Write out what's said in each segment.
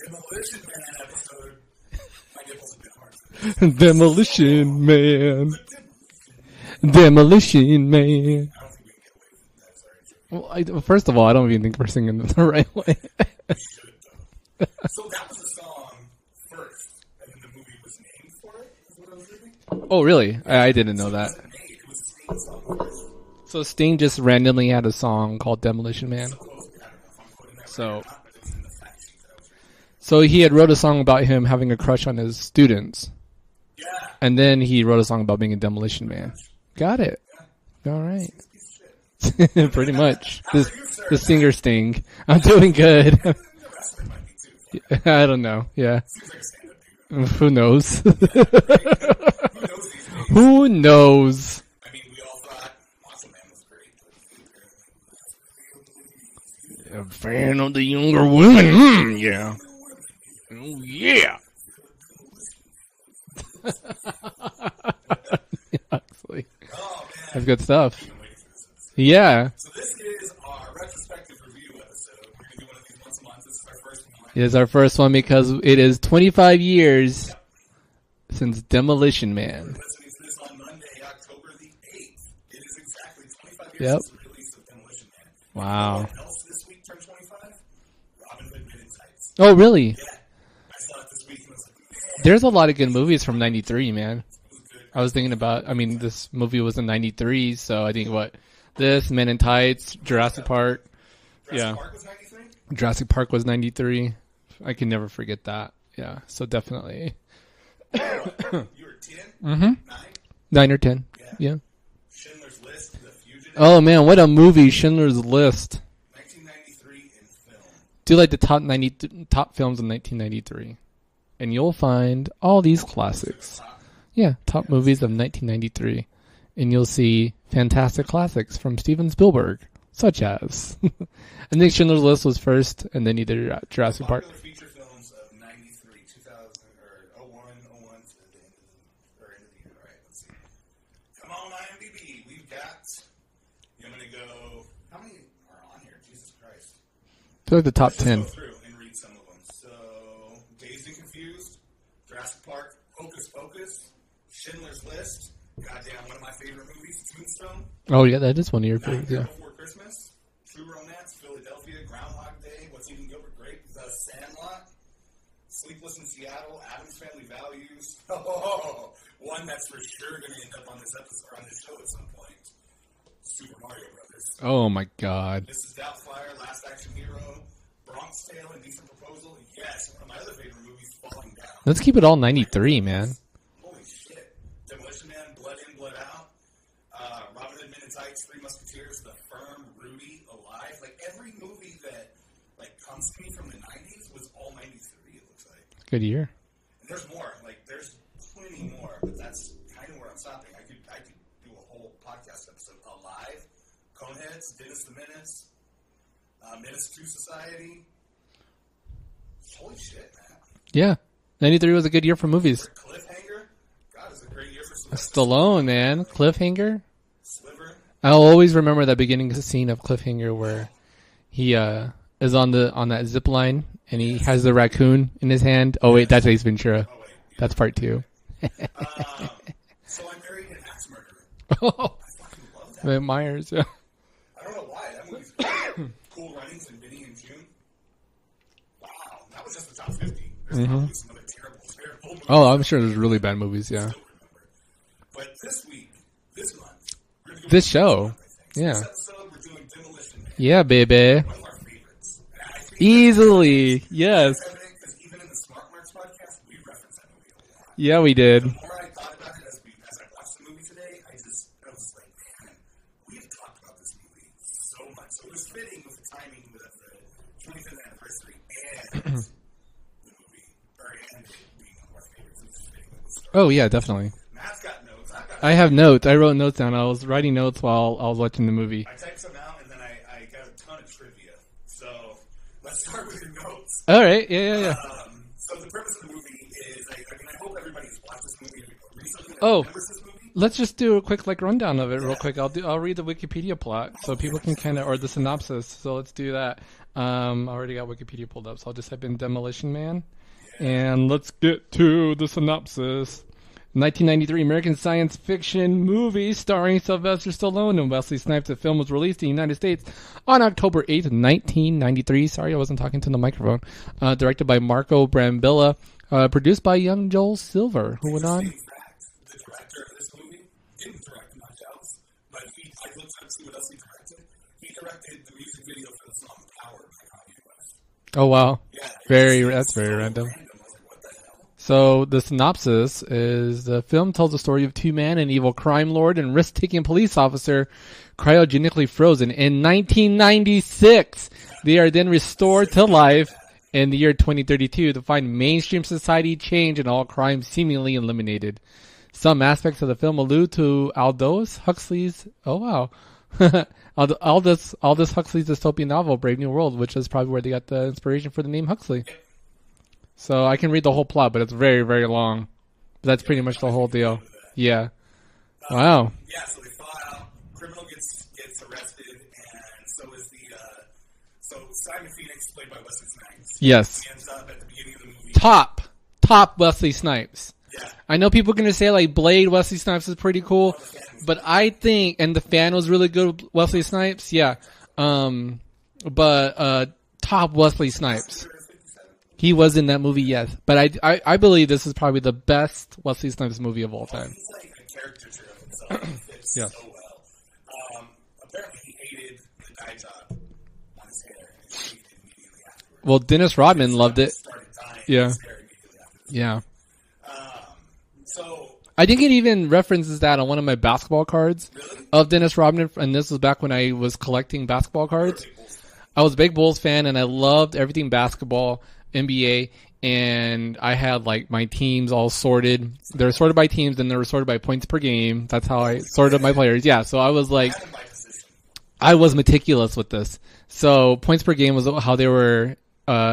Demolition Man episode. My nipples have been hard. Demolition Man. Demolition Man. I don't think we can get away from that. Sorry. Well, first of all, I don't even think we're singing the right way. We should, though. So that was the song first, and then the movie was named for it, is what I was reading? Oh, really? I didn't know that. It was a Sting song first. So Sting just randomly had a song called Demolition Man. So he had wrote a song about him having a crush on his students. Yeah. And then he wrote a song about being a demolition man. Got it. Yeah. All right. Pretty much. The singer Sting. I'm doing good. I don't know. Yeah. Who knows? Who knows? I mean, we all thought Macho Man was great. A fan of the younger women. Yeah. Oh, yeah. Actually, that's good stuff. Yeah. So this is our retrospective review episode. We're going to do one of these once a month. This is our first one. It is our first one because it is 25 years since Demolition Man. We're listening to this on Monday, October the 8th. It is exactly 25 years Yep. since the release of Demolition Man. Wow. You know what else this week turned 25? Robin Hood Men in Tights. Oh, really? Yeah. I saw it this week and I was like, man. There's a lot of good movies from 93, man. I was thinking about, this movie was in 93, so I think this, Men in Tights, Jurassic Park. Jurassic Park was 93? Jurassic Park was 93. I can never forget that. Yeah, so definitely. You were 10? Mm-hmm. 9? 9 or 10. Yeah. Schindler's List, The Fugitive. Oh, man, what a movie, Schindler's List. 1993 in film. Do like the top films in 1993. And you'll find all these classics. Yeah, top movies of 1993. And you'll see fantastic classics from Steven Spielberg, such as... I think Schindler's List was first, and then either Jurassic Park. Popular feature films of 93, 2000, or 01, 01 to the end of the year. All right, let's see. Come on, IMDb. We've got... I'm going to go... How many are on here? Jesus Christ. They're like the top Let's 10. just go through and read some of them. So, Dazed and Confused, Jurassic Park, Hocus Pocus, Schindler's List, goddamn, one of my favorite movies, Tombstone, Oh, yeah, that is one of your Nightmare favorites, yeah. Before Christmas, True Romance, Philadelphia, Groundhog Day, What's Eating Gilbert Grape, The Sandlot, Sleepless in Seattle, Addams Family Values. Oh, one that's for sure going to end up on this episode or on this show at some point. Super Mario Brothers. Oh, my God. Mrs. Doubtfire, Last Action Hero, Bronx Tale, Indecent Proposal. Yes, one of my other favorite movies, Falling Down. Let's keep it all 93, man. Holy shit. Demolition Man, Blood In, Blood Out. Robin Hood Men in Tights, Three Musketeers, The Firm, Rudy, Alive. Like, every movie that, comes to me from the 90s was all 93, it looks like. Good year. And there's more. There's plenty more, but that's kind of where I'm stopping. I could do a whole podcast episode. Alive, Coneheads, Dennis the Menace, Menace to Society. Holy shit, man. Yeah. 93 was a good year for movies. Cliffhanger. God, it was a great year for Sylvester Stallone, man. Cliffhanger. Sliver. I'll always remember that beginning scene of Cliffhanger where he is on that zip line and he has the raccoon in his hand. Oh wait, that's Ace Ventura. Oh, wait. Yeah. That's part 2. So I Married an Axe Murderer. Oh, I fucking love that. Myers. Yeah. I don't know why. That movie's great. Cool Runnings and Vinny and June. Wow, that was just the top 50. There's probably some other terrible movies. Oh, I'm sure there's really bad movies. Yeah. Still remember. But this week, this month, we're gonna go This with show. one, I think. So Yeah. This episode, we're doing Demolition Man. Yeah, baby. One of our favorites. And I think Easily. Yes. that's evident because even in the Smart Marks podcast, we reference that movie a lot. Yeah, we did. The more I thought about it as I watched the movie today, I was like, man, we have talked about this movie so much. So it was fitting with the timing of the 25th anniversary and the movie, and it being one of our favorites. It was fitting with the story. Oh yeah, definitely. Matt's got notes. I've got I have notes. I wrote notes down. I was writing notes while I was watching the movie. I typed some out, and then I got a ton of trivia. So let's start with your notes. All right. Yeah. So the premise of the movie is, I hope everybody's watched this movie recently. Oh. Remembers this movie? let's just do a quick rundown of it real quick. I'll read the Wikipedia plot so people can kind of, or the synopsis. So let's do that. I already got Wikipedia pulled up, so I'll just type in Demolition Man, and let's get to the synopsis. 1993 American science fiction movie starring Sylvester Stallone and Wesley Snipes. The film was released in the United States on October 8th, 1993. Sorry, I wasn't talking to the microphone. Directed by Marco Brambilla. Produced by young Joel Silver, who went on. The director of this movie didn't direct much else, but I looked up to see what else he directed. He directed the music video for the song Power by Kanye West. Oh, wow. Yeah, That's very random. I was like, what the hell? So the synopsis is the film tells the story of two men, an evil crime lord and risk-taking police officer, cryogenically frozen in 1996. They are then restored to life in the year 2032 to find mainstream society change and all crime seemingly eliminated. Some aspects of the film allude to Aldous Huxley's Aldous Huxley's dystopian novel Brave New World, which is probably where they got the inspiration for the name Huxley. So I can read the whole plot, but it's very, very long. But that's pretty much the whole deal. Yeah. Wow. Yeah, so they fly out, criminal gets arrested, and so is so Simon Phoenix, played by Wesley Snipes. Yes. He ends up at the beginning of the movie. Top Wesley Snipes. Yeah. I know people are going to say, like, Blade Wesley Snipes is pretty cool, but I think, and the fan was really good with Wesley Snipes, yeah. But top Wesley Snipes. He was in that movie, yes. But I believe this is probably the best Wesley Snipes movie of all time. He's like a caricature of himself. He fits Yeah. so well. Apparently he hated the dye job on his hair, and he shaved it immediately afterwards. Well, Dennis Rodman loved it. Started dyeing Yeah. his hair immediately after. Yeah. So I think it even references that on one of my basketball cards of Dennis Rodman, and this was back when I was collecting basketball cards. I was a big Bulls fan, and I loved everything basketball, NBA, and I had, like, my teams all sorted. They were sorted by teams, and they were sorted by points per game. That's how I sorted my players. Yeah, so I was like, I was meticulous with this. So points per game was how they were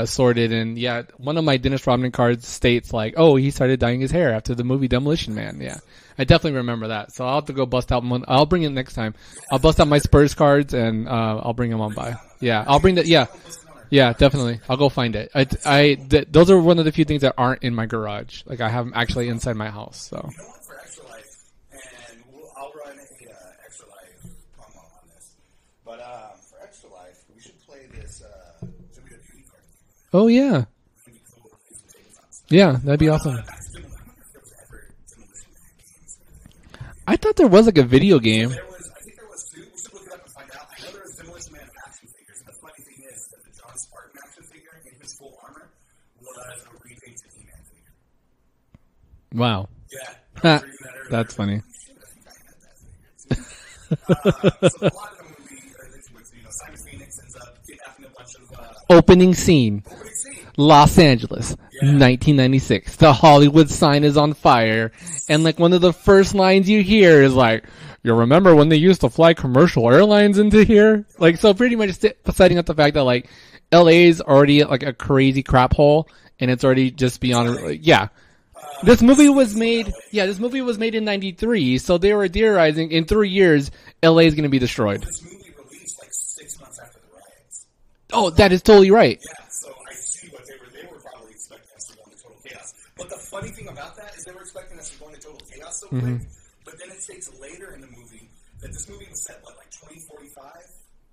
sorted, and yeah, one of my Dennis Rodman cards states like, oh, he started dyeing his hair after the movie Demolition Man. Yeah, I definitely remember that. So I'll have to go bust out one. I'll bring it next time. I'll bust out my Spurs cards and I'll bring them on by. Yeah, I'll bring that. Yeah, definitely. I'll go find it. Those are one of the few things that aren't in my garage. Like, I have them actually inside my house. So. you know what? For Extra Life, and I'll run a Extra Life promo on this. But for Extra Life, we should play this WWE card. Oh yeah. Yeah, that'd be awesome. I thought there was like a video game. I think there was too. We should look it up and find out. I know there was Demolition Man action figures, and the funny thing is that the John Spartan action figure in his full armor was a repainted He-Man figure. Wow. Yeah. That's funny. So a lot of the movie, Simon Phoenix ends up kidnapping a bunch of Opening scene. Los Angeles, 1996. The Hollywood sign is on fire. And like one of the first lines you hear is like, you remember when they used to fly commercial airlines into here? Like, so pretty much setting up the fact that like LA is already like a crazy crap hole and it's already just beyond, yeah. This movie was made in 93, so they were theorizing in 3 years, LA is going to be destroyed. This movie released like 6 months after the riots. Oh, that is totally right. Yeah, so I see what they were probably expecting us to go into total chaos. But the funny thing about that is they were expecting us to go into total chaos so quick, but then it states later in the movie that this movie was set, like 2045?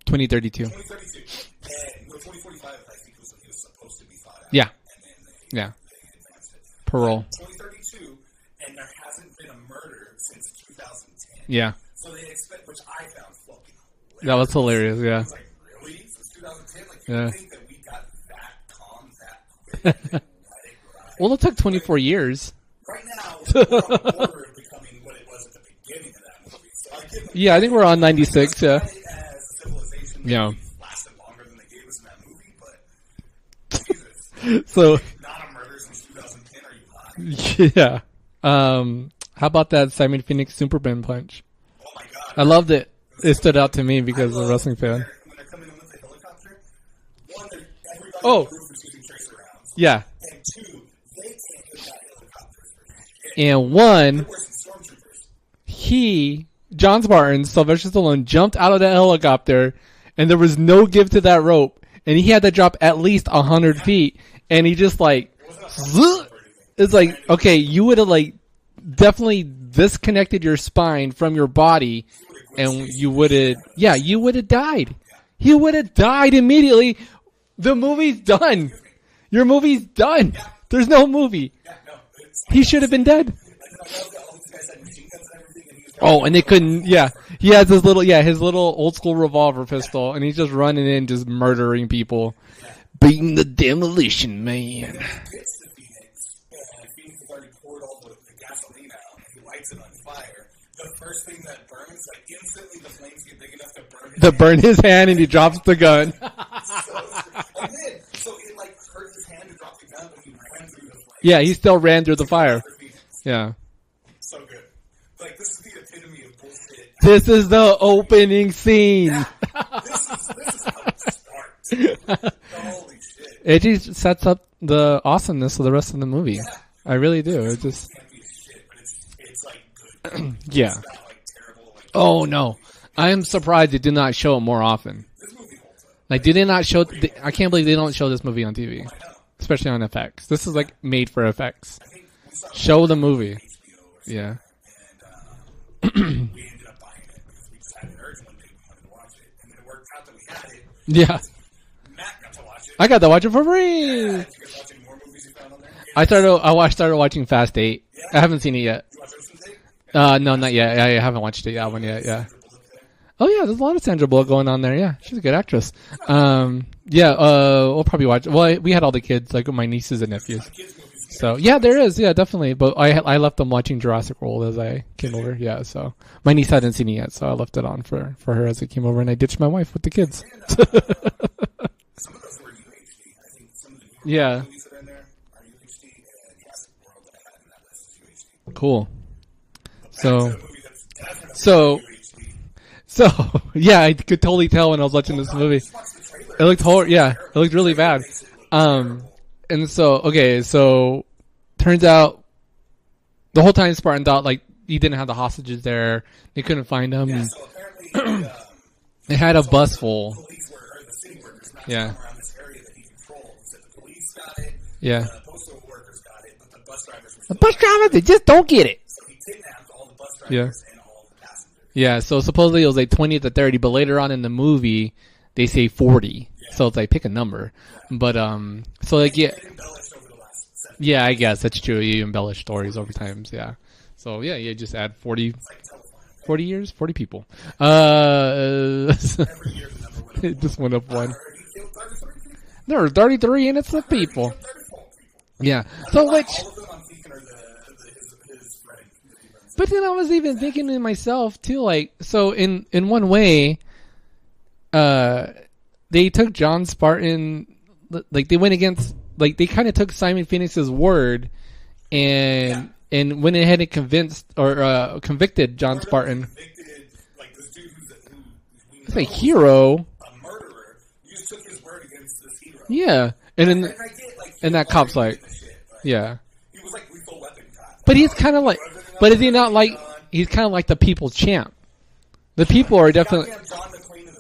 2032. 2032. And 2045, I think, was when he was supposed to be thought out. Yeah. And then they advanced it. Parole. 2032, and there hasn't been a murder since 2010. Yeah. So they expect, which I found fucking hilarious. That was hilarious, yeah. I was like, really? Since 2010? Like, you think that we got that calm that quick? And let it ride? Well, it took 24 years. Right now, we're on the border of becoming what it was at the beginning of that movie. So I give them Yeah, I think we're on 96, yeah. credit as civilization Yeah. lasted longer than they gave us in that movie, but Jesus. So, Not a murder since 2010, are you high? yeah. How about that Simon Phoenix Superman punch? Oh my god. I loved it. It stood out to me because I'm a wrestling fan. When they're coming in with the helicopter, one, everybody Oh. on the roof is using tracer rounds. Yeah. And two, they can't hit that helicopter. And one, There were some stormtroopers. John Spartan, Sylvester Stallone, jumped out of the helicopter, and there was no give to that rope, and he had to drop at least 100 feet, and he just like, it's like, okay, you would have like definitely disconnected your spine from your body, and you would have died. He would have died immediately. The movie's done. Your movie's done. There's no movie. He should have been dead. Oh, and they couldn't, yeah. He has his little old school revolver pistol, and he's just running in, just murdering people. Beating the Demolition Man. The first thing that burns, like instantly the flames get big enough to burn his hand, and he drops the gun. So it like hurt his hand to drop the gun, but he ran through the flames. Yeah, he still ran through the fire. Yeah. So good. Like, this is the epitome of bullshit. This is the opening scene. Yeah. This is how it starts. Holy shit. It just sets up the awesomeness of the rest of the movie. Yeah. I really do. It just... Can't be shit, but it's like good. Yeah. It's not like terrible. Like, Oh, no. I am surprised it did not show it more often. this movie holds up. Like, did they not show... I can't believe they don't show this movie on TV. I know. Especially on FX. This is, like, made for FX. I think we saw Show the movie. HBO or something, Yeah. and we ended up buying it because we just had an urge one day we wanted to watch it, and then it worked out that we had it. Yeah. Matt got to watch it. I got to watch it for free. Did you guys watch any more movies you found on there? I started watching Fast 8. I haven't seen it yet. You watch Ocean's 8? No, not yet. I haven't watched it, that one yet, yeah. Oh yeah, there's a lot of Sandra Bullock going on there. Yeah, she's a good actress. We'll probably watch. Well, we had all the kids, like my nieces and nephews. So yeah, there is. Yeah, definitely. But I left them watching Jurassic World as I came over. Yeah, so my niece hadn't seen it yet, so I left it on for her as I came over, and I ditched my wife with the kids. Some of those were UHD. I think some of the newer Yeah. movies that are in there are UHD, and Jurassic World that I had in that list is UHD. Cool. Back to So the movie that's definitely so UHD. so yeah, I could totally tell when I was watching this movie. Just watch the trailer. It looked horrible. Yeah, it looked really bad. And so, okay, so turns out the whole time Spartan thought like he didn't have the hostages there. They couldn't find them. Yeah, so apparently They had a bus full. police were, or the city workers not Yeah. around this area that he controlled. He said the police got it, Yeah. the postal workers got it, but the bus drivers were The still bus drivers, they just don't get it. So he kidnapped all the bus Yeah. drivers and all the passengers. Yeah, so supposedly it was like 20 to 30, but later on in the movie, they say 40. So it's like, pick a number. But, so like, yeah. It embellished over the last 7 Yeah, I guess that's true. You embellish stories over times, yeah. So yeah, you just add 40 years, 40 people. Every year the number went up. It just went up one. He killed 33 people. There are 33 innocent people. 34 people. Yeah. So which, All of them I'm thinking are his friend. but then I was even thinking to myself too, like, so in one way, they took John Spartan, like they went against, like they kind of took Simon Phoenix's word, and went ahead and convicted John Spartan. Convicted, like this dude who we It's know a hero. a murderer. You just took his word against this hero. Yeah, and then And I get, like, and that cop's like, the shit, but yeah. he was like lethal weapon cop. But he's kind of like, but is he not like? He's kind of like the people champ. The people are definitely. Goddamn John McClane in the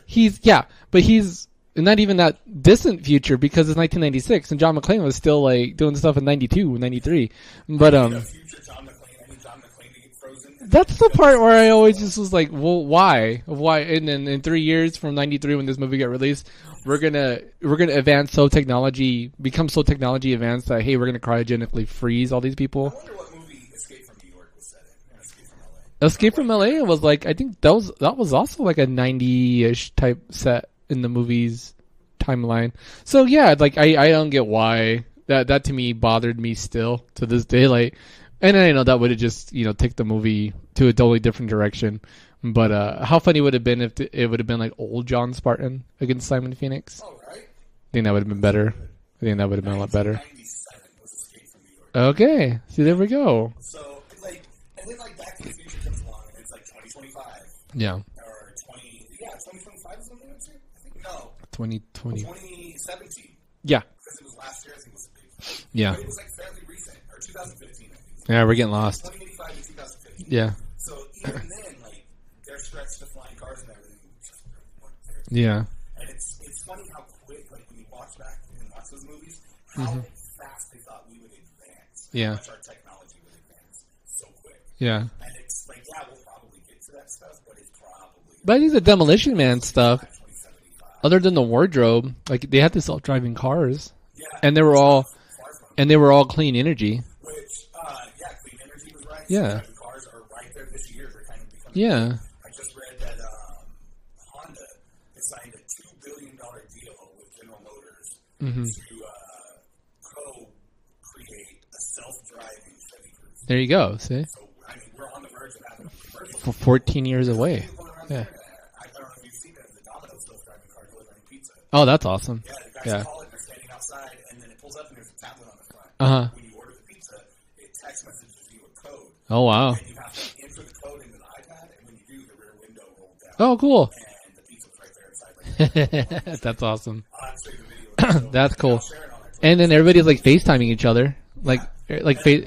future. But he's not even that distant future because it's 1996 and John McClane was still like doing stuff in 92, 93. But The future John McClane. I need John McClane to get frozen. that's the part where I always just was like, well, why? And then in 3 years from 93 when this movie got released, we're gonna become so technology advanced that hey, we're gonna cryogenically freeze all these people. I wonder what movie Escape from New York was set in. Escape from LA. Escape from LA was like, I think that was also like a 90-ish type set in the movie's timeline. So yeah, like I don't get why that to me bothered me still to this day. Like, and I know that would have just take the movie to a totally different direction. But how funny would it have been if it would have been like old John Spartan against Simon Phoenix? Oh, right? I think that would have been better. I think that would have been a lot better. 97 was Escape from New York. Okay, see, there we go. So, like, and then, like, Back to the Future comes along, and it's, like, 2025. Yeah, Or 2025 is when they went to? I think, no, 2020. 2017. Yeah, Because it was last year, I think it was a big. yeah, But it was, like, fairly recent. Or 2015, I think. yeah. We're getting lost. 2085 to 2015. Yeah, So Yeah. And it's funny how quick, like when you watch back and watch those movies, how fast they thought we would advance. Yeah. How much our technology would advance so quick. Yeah. And it's like, yeah, we'll probably get to that stuff, but it's probably. But I think the Demolition Man stuff, 2075. other than the wardrobe, like they had the self-driving cars, Yeah. and they were all Far from clean energy. which, clean energy was right. Yeah. The cars are right there this year. They're kind of becoming. Yeah. I just read that Honda has signed a $2 billion deal with General Motors to co-create a self-driving Chevy Cruze. There you go. See, So, I mean, we're on the verge of having a commercial. for 14 years away. Going around Yeah. the internet. I don't know if you've seen it, the Domino's self-driving car delivering pizza. Oh, that's awesome. Yeah, the guys Yeah. call it, and they're standing outside, and then it pulls up, and there's a tablet on the front. Uh-huh. When you order the pizza, it text messages you a code. Oh, wow. And you have to enter the code into the iPad, and when you do, the rear window rolls down. Oh, cool. And the pizza's right there inside. Like, That's awesome. I'll show you the video. That's cool. I'll share it on our Twitter. And then everybody's like FaceTiming each other. It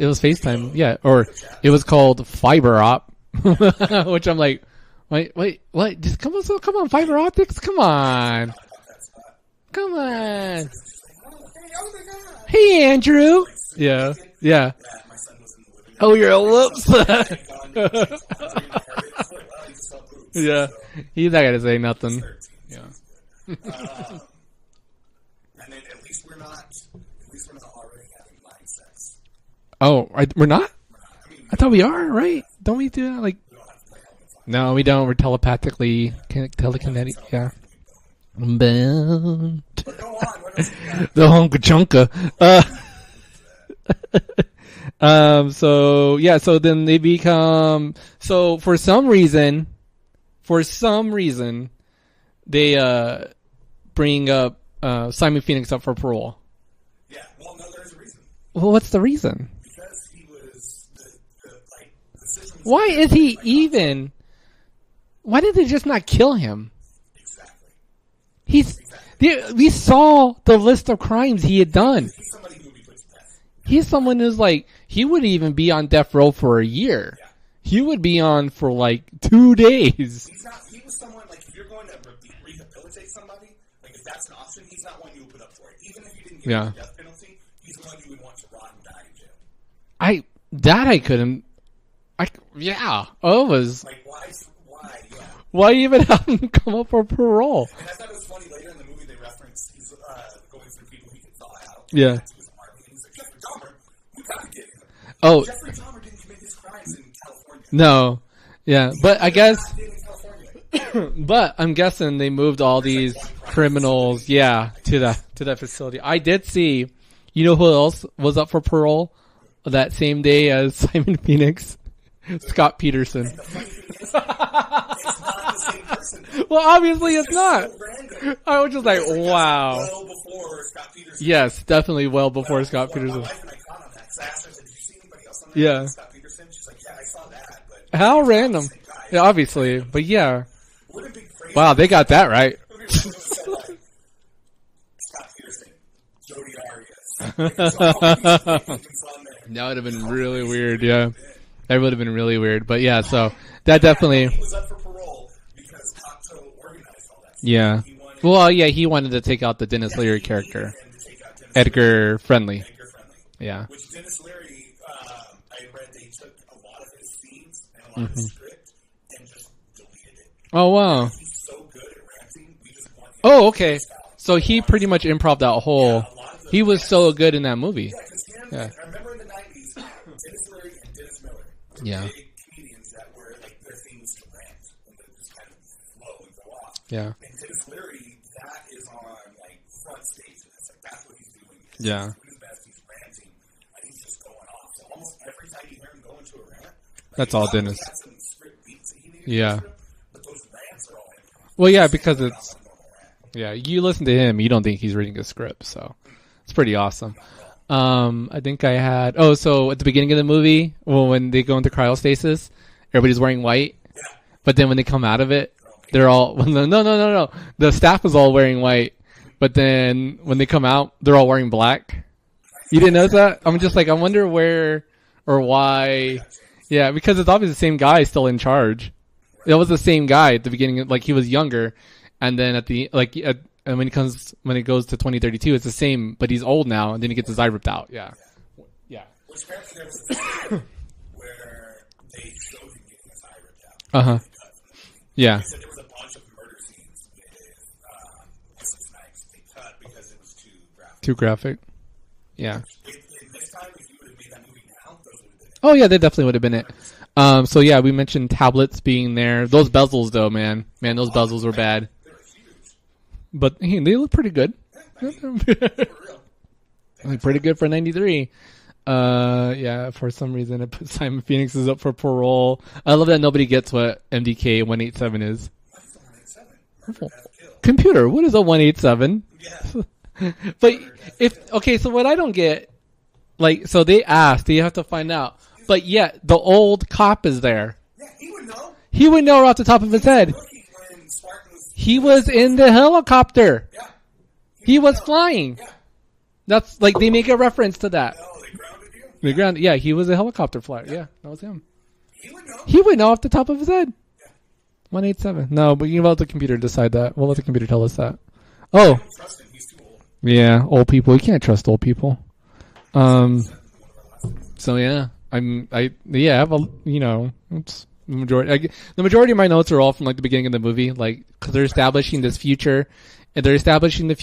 was FaceTime. Yeah. Or it was called Fiber Op, which I'm like, wait, what? Just come on, fiber optics? Come on. Come on. Oh my God. Hey, Andrew. Yeah. Yeah. Yeah, my son was in the living room. Oh, you're whoops. Yeah. He's not gonna say nothing. Yeah. And then at least we're not already having mind sex. Oh, we're not? I mean, I thought we are, right? Don't we do that? Like, we don't have to play Helmet Fire. no, we don't. We're telepathically, telekinetic. Yeah. Bound. But go on. What else you got? The honka chunka. So yeah, so then they become, so for some reason, they, bring up, Simon Phoenix up for parole. Yeah, well, no, there's a reason. Well, what's the reason? Because he was the system. Why is he even, why did they just not kill him? Exactly. We saw the list of crimes he had done. He's somebody who would be put to death. He's someone who's like, he would even be on death row for a year. Yeah. He would be on for like 2 days. He was someone, like, if you're going to rehabilitate somebody, like, if that's an option, he's not one you would put up for it. Even if you didn't give him the death penalty, he's the one you would want to rot and die in jail. I couldn't, yeah. Oh, it was, Like, why, yeah. why even have him come up for parole? And I thought it was funny, later in the movie, they reference, he's going through people he could thaw out. Yeah. To his army, and he's like, Jeffrey Dahmer, we gotta get him. Oh, Jeffrey Dahmer didn't commit his crimes in California. no. Yeah, but I guess, He did in California. but I'm guessing they moved all these criminals, to that facility. I did see, you know who else was up for parole that same day as Simon Phoenix? Scott Peterson. The funny thing is, it's not the same person. Well, obviously it's not. So random. I was just like, It's wow. well before Scott Peterson. Yes, definitely well before Scott Peterson. My wife and I caught on that because I asked her, I said, did you see anybody else on that? Yeah. Scott Peterson? She's like, yeah, I saw that. But How random. Same guy. Yeah, obviously, but yeah. Would have been crazy. Wow, they got that right. Would have been crazy if it said, like, Scott Peterson, Jody Arias. That would have been really weird, yeah. That would have been really weird. But yeah, so that definitely, He was up for parole because Cocteau organized all that stuff. yeah. He wanted Well, yeah, he wanted to take out the Dennis Leary character. him to take out Dennis Edgar Friendly. Edgar Friendly. Yeah. Which Dennis Leary, I read they took a lot of his scenes and a lot of his script and just deleted it. Oh, wow. He's so good at ranting, we just want him Oh, to okay. do style. So he pretty much improv that whole, A lot of the- he was so good in that movie. Yeah, because him, Yeah. I remember in the 90s, Dennis Leary and Dennis Miller were Yeah. big comedians that were, like, their thing was to rant and to just kind of flow and go off. Yeah. And Dennis Leary, that is on, like, front stage, and it's like, that's what he's doing. Yeah. He's doing his best, he's ranting, and he's just going off. So almost every time you hear him go into a rant, like, That's he all probably Dennis. had some script beats that he needed Yeah. to script, but those rants are all improv. Well, yeah, because Not it's, a normal rant. yeah, you listen to him, you don't think he's reading a script, so it's pretty awesome. I think I had, so at the beginning of the movie, well, when they go into cryostasis, everybody's wearing white, Yeah. but then when they come out of it, they're all, no. The staff is all wearing white, but then when they come out, they're all wearing black. You didn't notice that? I'm just like, I wonder where or why. Yeah, because it's obviously the same guy still in charge. It was the same guy at the beginning, like he was younger, and then and when it goes to 2032, it's the same, but he's old now, and then he gets his eye ripped out. Yeah. Which apparently there was a scene where they showed him getting his eye ripped out. Yeah. They said there was a bunch of murder scenes with Wesley Snipes they cut because it was too graphic. Yeah. In this time, if you would have made that movie now, those would have been it. Oh yeah, they definitely would have been it. So yeah, we mentioned tablets being there. Those bezels though, man, those bezels were bad. They were huge. But hey, they look pretty good. They were real. Like pretty good for 93. Yeah, for some reason it put Simon Phoenix is up for parole. I love that nobody gets what MDK 187 is. What is a 187? Computer, what is a 187? Yeah. But so what I don't get, so they asked, you have to find out. But yet, the old cop is there. Yeah, he would know. He would know off the top of his head. He was in the helicopter. Yeah. He was flying. Yeah. That's they make a reference to that. No, they grounded you? The ground, yeah, he was a helicopter flyer. Yeah, that was him. He would know. He would know off the top of his head. Yeah. 187. No, but you can let the computer decide that. We'll let the computer tell us that. I Oh, don't trust him. He's too old. yeah, old people. You can't trust old people. So yeah, it's the majority. The majority of my notes are all from the beginning of the movie, because they're establishing this future, and they're establishing that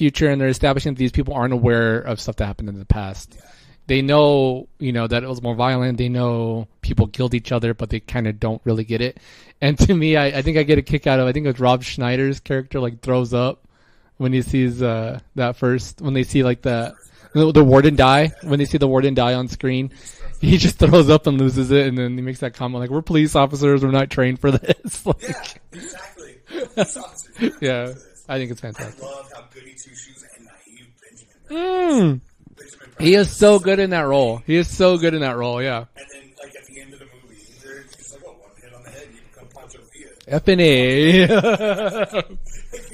these people aren't aware of stuff that happened in the past. They know, that it was more violent. They know people killed each other, but they kind of don't really get it. And to me, I think I get a kick out of, I think it was Rob Schneider's character throws up when he sees when they see the warden die, when they see the warden die on screen. He just throws up and loses it, and then he makes that comment we're police officers, we're not trained for this. Yeah, exactly. Police officers. Yeah, I think it's fantastic. I love how goody two-shoes and naive Benjamin He is so good in that role. Yeah. And then, at the end of the movie, he's one hit on the head, you become Pancho Villa. F&A. Yeah.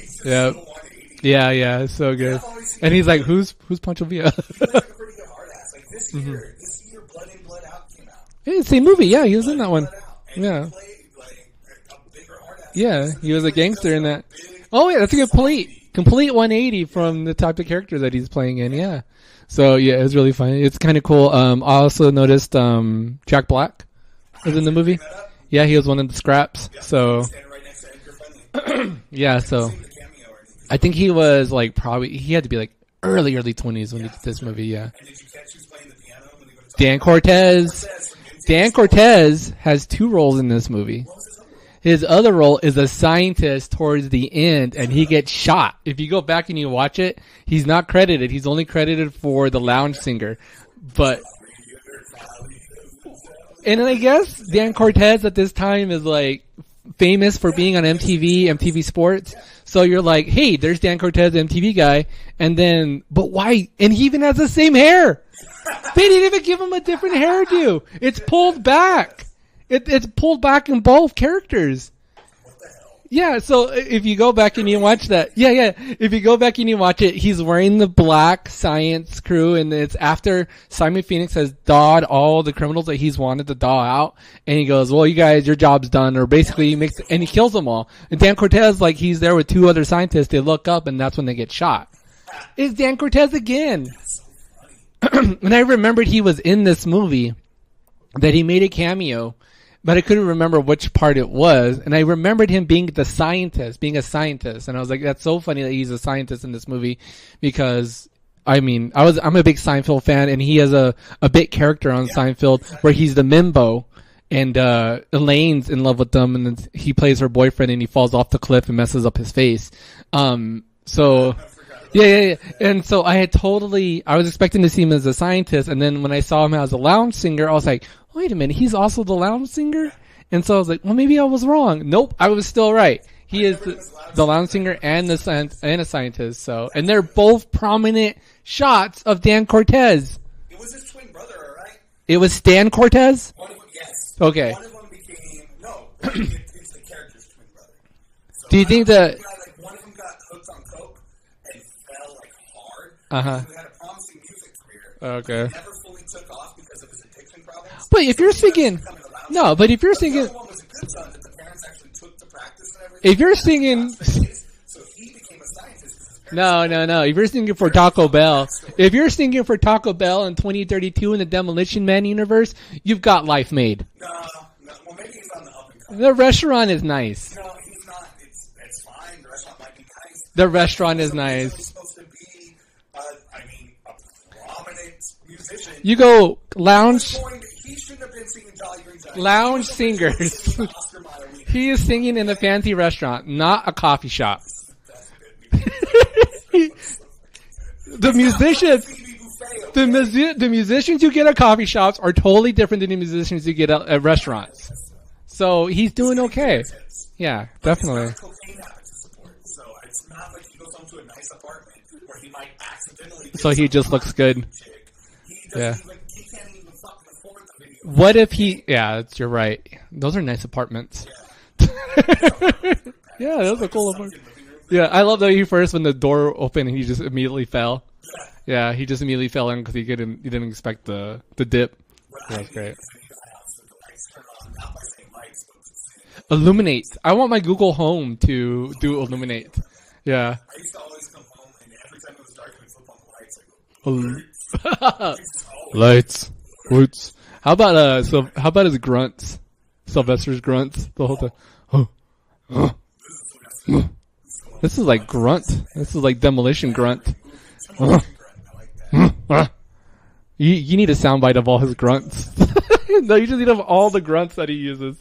So 180. Yeah, so good. And he's like, who's Pancho Villa? He's a pretty good hard ass. This year, Blood In, Blood Out came out. Yeah, same movie. Yeah, he was in that one. Yeah. He played, a bigger hard ass. Yeah, he was a gangster in that. Oh, yeah, that's a complete 180 from the type of character that he's playing in. Yeah. So, yeah, it's really funny. It's kind of cool. I also noticed Jack Black was in the movie. Yeah, he was one of the scraps. So, yeah, so I think he was probably, he had to be early 20s when he did this movie. Yeah. And did you catch who's playing the piano? Dan Cortez. Dan Cortez has 2 roles in this movie. His other role is a scientist towards the end, and he gets shot. If you go back and you watch it, he's not credited. He's only credited for the lounge singer. And I guess Dan Cortez at this time is famous for being on MTV Sports. So you're like, hey, there's Dan Cortez, MTV guy. But why? And he even has the same hair. They didn't even give him a different hairdo. It's pulled back. It's pulled back in both characters. What the hell? Yeah, so if you go back and you watch that, if you go back and you watch it, he's wearing the black science crew, and it's after Simon Phoenix has dawed all the criminals that he's wanted to daw out, and he goes, well, you guys, your job's done, or basically and he kills them all. And Dan Cortez, he's there with 2 other scientists, they look up, and that's when they get shot. It's Dan Cortez again. And I remembered he was in this movie, that he made a cameo, but I couldn't remember which part it was. And I remembered him being a scientist. And I was like, that's so funny that he's a scientist in this movie, because I'm a big Seinfeld fan, and he has a big character on Seinfeld where he's the Mimbo, and Elaine's in love with them, and then he plays her boyfriend, and he falls off the cliff and messes up his face. Yeah. And so I was expecting to see him as a scientist, and then when I saw him as a lounge singer, I was like, wait a minute, he's also the lounge singer? And so I was like, well, maybe I was wrong. Nope, I was still right. He is the lounge singer and a scientist. So, and they're both prominent shots of Dan Cortez. It was his twin brother, right? It was Stan Cortez? One of them, yes. Okay. One of them became, it's the character's twin brother. So do you think that... one of them got hooked on coke and fell hard. Uh-huh. He had a promising music career. Okay. He never fully took off because of his addiction problems. But if you're singing... No, but if you're singing... The other one was a good son that the parents actually took to practice and everything. If you're singing... So No. If you're singing for Taco Bell, in 2032 in the Demolition Man universe, you've got life made. No. Well, maybe he's on the up and coming. The restaurant is nice. No, he's not. It's fine. The restaurant might be nice. The restaurant is He's nice. supposed to be, a prominent musician. You go lounge He shouldn't have been singing Jolly Green Giant. lounge singers. Oscar Mayer. He is singing in a fancy restaurant, not a coffee shop. The musicians, the musicians you get at coffee shops are totally different than the musicians you get at restaurants. So he's doing okay. Yeah, definitely. So it's not like he goes home to a nice apartment where he might accidentally. So he just looks good. Yeah. He can't even fucking afford the video. What if he? Yeah, you're right. Those are nice apartments. Yeah, those are cool apartments. Yeah, I love that he first when the door opened and he just immediately fell. Yeah, he just immediately fell in because he didn't expect the dip. That's great. Illuminate. I want my Google Home to do Illuminate. Yeah. I used to always come home and every time it was dark and flip on the lights, I go, Lights. Woods. How about his grunts? Sylvester's grunts the whole time. This is like grunt. This is like Demolition grunt. You need a soundbite of all his grunts. No, you just need of all the grunts that he uses.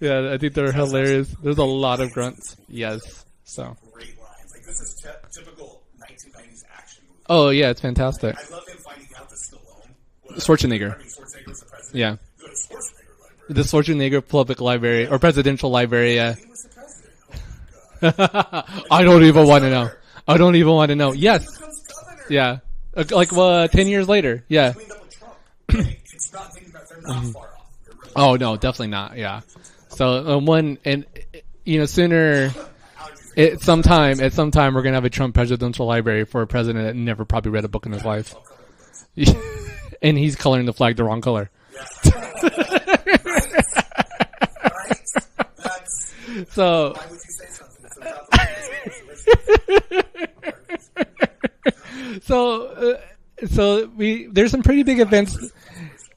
Yeah, I think they're hilarious. There's a lot of grunts. Yes. So. great lines. Like, this is typical 1990s action movie. Oh yeah, it's fantastic. I love him finding out that Stallone Schwarzenegger. Schwarzenegger's the president. Yeah. Go to Schwarzenegger Library. The Schwarzenegger Public Library or Presidential Library. Yeah. He was the president. Oh, God. I don't even want to know. I don't even want to know. Yes. Becomes governor. Yeah. Like 10 years later. Yeah. Cleaned up with Trump. Like, it's not, they're not far off. They're really Oh no, definitely not. Yeah. So sooner at some time we're gonna have a Trump presidential library for a president that never probably read a book in his life, and he's coloring the flag the wrong color. So. Why would you say something? There's some pretty big events.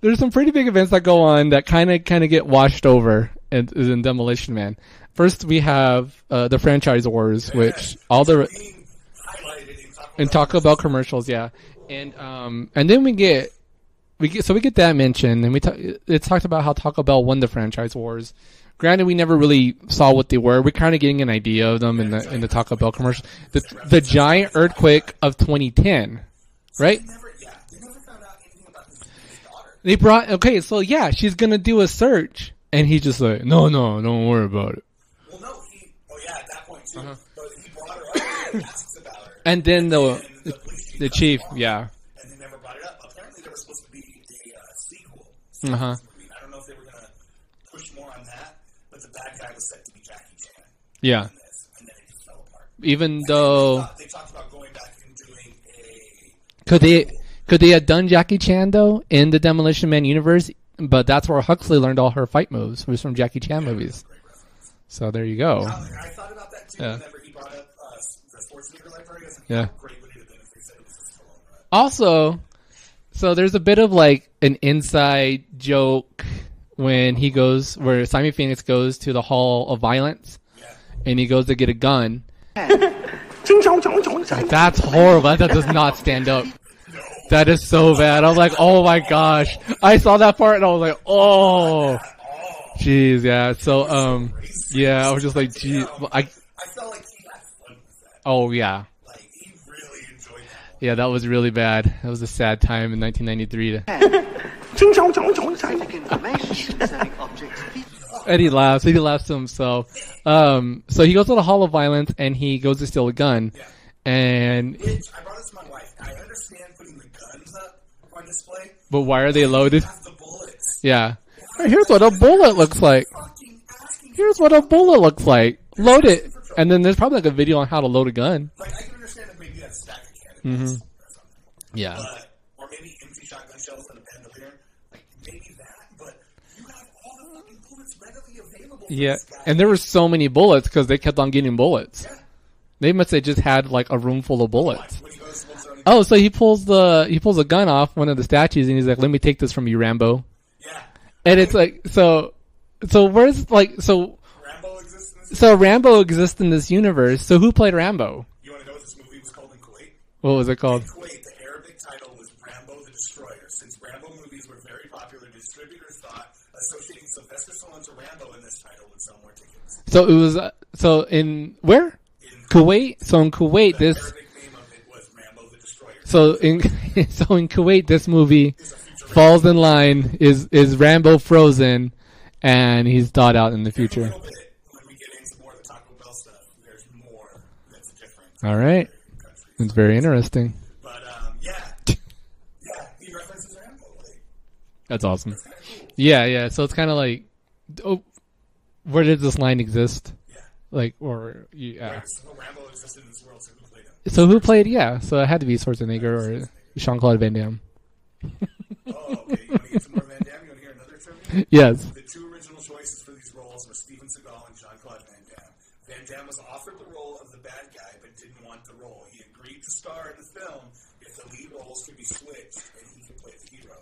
There's some pretty big events that go on that kind of get washed over in Demolition Man. First, we have the franchise wars, which all the and Taco Bell commercials, yeah, and then we get that mentioned, and it's talked about how Taco Bell won the franchise wars. Granted, we never really saw what they were. We're kind of getting an idea of them in the Taco Bell commercial. The giant earthquake of 2010, right? They never found out anything about his daughter. They so yeah, she's gonna do a search, and he's just like, no, don't worry about it. Well, no, at that point too. But he brought her up and asks about her. And then the chief, yeah. And they never brought it up. Apparently, there was supposed to be a sequel. Uh-huh. I don't know if they were gonna push more on that, but the bad guy was set to be Jackie Chan. Yeah. In this, and then it just fell apart. Even though They talked about going back and doing could they have done Jackie Chan though in the Demolition Man universe? But that's where Huxley learned all her fight moves was from Jackie Chan movies. So there you go. I thought about that too. Whenever he brought up the Schwarzenegger library, I was like, how great would it have been if they said it was a Stallone run? Also, so there's a bit of like an inside joke when where Simon Phoenix goes to the Hall of Violence, and he goes to get a gun. That's horrible. That does not stand up. That is so bad. I'm like, oh my gosh. I saw that part and I was like, oh. Jeez, yeah. So, yeah, I was just like, geez. I felt like he had fun with that. Oh, yeah. Like, he really enjoyed that. Yeah, that was really bad. That was a sad time in 1993. And he laughs to himself. So he goes to the Hall of Violence and he goes to steal a gun. Yeah. And Which, I brought this to my wife. I understand putting the guns up on display. but why are they loaded? Have the bullets. Yeah. Here's what a bullet looks like. Here's what a bullet looks like. Load it. And then there's probably like a video on how to load a gun. Like, I can understand that maybe you have a stack of cannons or something. Yeah. Or maybe empty shotgun shells in a bandolier. Like, maybe that, but you have all the fucking bullets readily available. Yeah. And there were so many bullets because they kept on getting bullets. Yeah. They must have just had like a room full of bullets. When he goes, Oh, so he pulls a gun off one of the statues and he's like, "Let me take this from you, Rambo." yeah. And it's like, so where's like, so Rambo exists in this. so Rambo exists in this universe. So who played Rambo? You want to know what this movie was called in Kuwait? What was it called? In Kuwait, the Arabic title was Rambo the Destroyer. Since Rambo movies were very popular, distributors thought associating Sylvester Stallone to Rambo in this title would sell more tickets. So it was, so in, where? In Kuwait? So in Kuwait, the this, Arabic name of it was Rambo the Destroyer. so in, so in Kuwait, this movie It's a future falls in line, is Rambo frozen, and he's thawed out in the A future. little bit, when we get into more of the Taco Bell stuff, there's more that's different. All right. Countries. It's very interesting. But, yeah. Yeah, he references Rambo. Like, That's awesome. it's kind of cool. Yeah. So it's kind of like, oh, where did this line exist? Yeah. Like, or, yeah. Right, so Rambo existed in this world, so who played him? So who played, yeah, so it had to be Schwarzenegger or Jean-Claude Van Damme. Oh, okay. You want to get some more Van Damme? You want to hear another trivia? Yes. The two original choices for these roles were Steven Seagal and Jean-Claude Van Damme. Van Damme was offered the role of the bad guy, but didn't want the role. He agreed to star in the film if the lead roles could be switched and he could play the hero.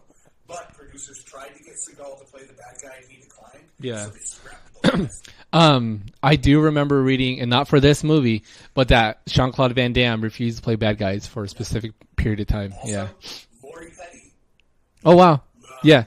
But producers tried to get Seagal to play the bad guy and he declined. Yeah. So they scrapped both. I do remember reading, and not for this movie, but that Jean-Claude Van Damme refused to play bad guys for a specific period of time. Also, Yeah. Lori Petty. Oh, wow. Yeah.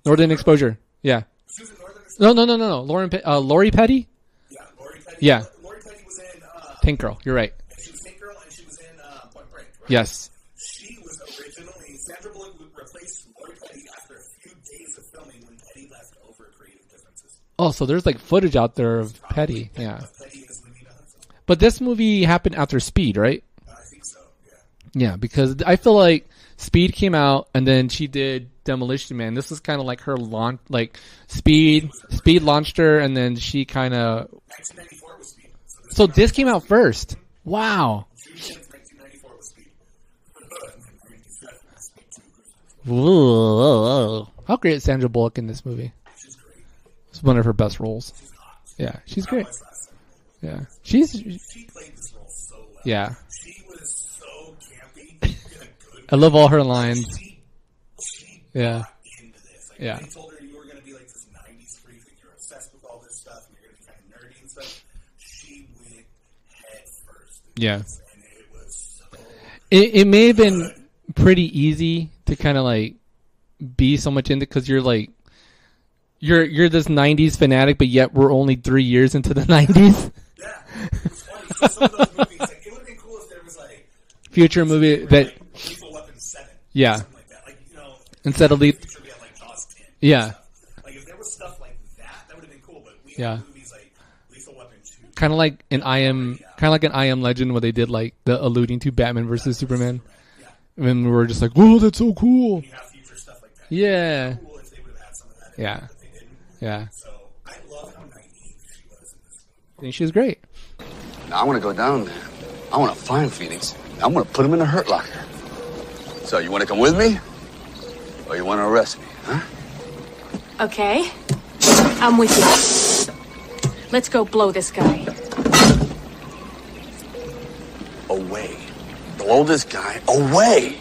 Northern Exposure. Yeah. She was in Northern Exposure. No. Lori Petty? Yeah, Lori Petty. Yeah. Lori Petty was in Tank Girl. You're right. she was Tank Girl and she was in Point Break, right? Yes. She was originally Sandra Bullock replaced Lori Petty after a few days of filming when Petty left over creative differences. Oh, so there's like footage out there of Petty. Yeah. Of Petty as Lenita Hudson. But this movie happened after Speed, right? I think so. Yeah. Yeah, because I feel like Speed came out and then she did Demolition Man. This is kind of like her launch, like Speed launched her and then she kind of. 1994 was Speed. So this came out first. Wow. June 10th, 1994 was Speed. Whoa. How great is Sandra Bullock in this movie? She's great. It's one of her best roles. She's hot. Yeah, she's That great. was last time. Yeah, she's She played this role so well. yeah. She was so campy in a good I love all her lines. She Yeah. got into this. Like, Yeah. when they told her you were going to be like this 90s freak and you're obsessed with all this stuff and you're going to be kind of nerdy and stuff, she went head first. Yeah. And it was so It may have been pretty easy to kind of like be so much into because you're like you're this 90s fanatic, but yet we're only 3 years into the 90s. yeah. It was funny. So some of those movies, like, it would have been cool if there was like Future movie that like Lethal Weapon 7. Yeah. Or something like that. Like, you know, instead of Lethal. future we had like Jaws 10. Yeah. Like if there was stuff like that, that would have been cool. But we Yeah. had movies like Lethal Weapon 2. Kind of like an I Am Legend where they did like the alluding to Batman versus Superman. Yeah. And we were just like, whoa, that's so cool. You have future stuff like that. Yeah. It would be cool if they would have had some of that in Yeah. there, but they didn't. Yeah. So I love how naive she was in this movie. I think she was great. Now I want to go down there. I want to find Phoenix. I want to put him in a hurt locker. So you want to come with me? Or you want to arrest me, huh? Okay. I'm with you. Let's go blow this guy. Away. Blow this guy away.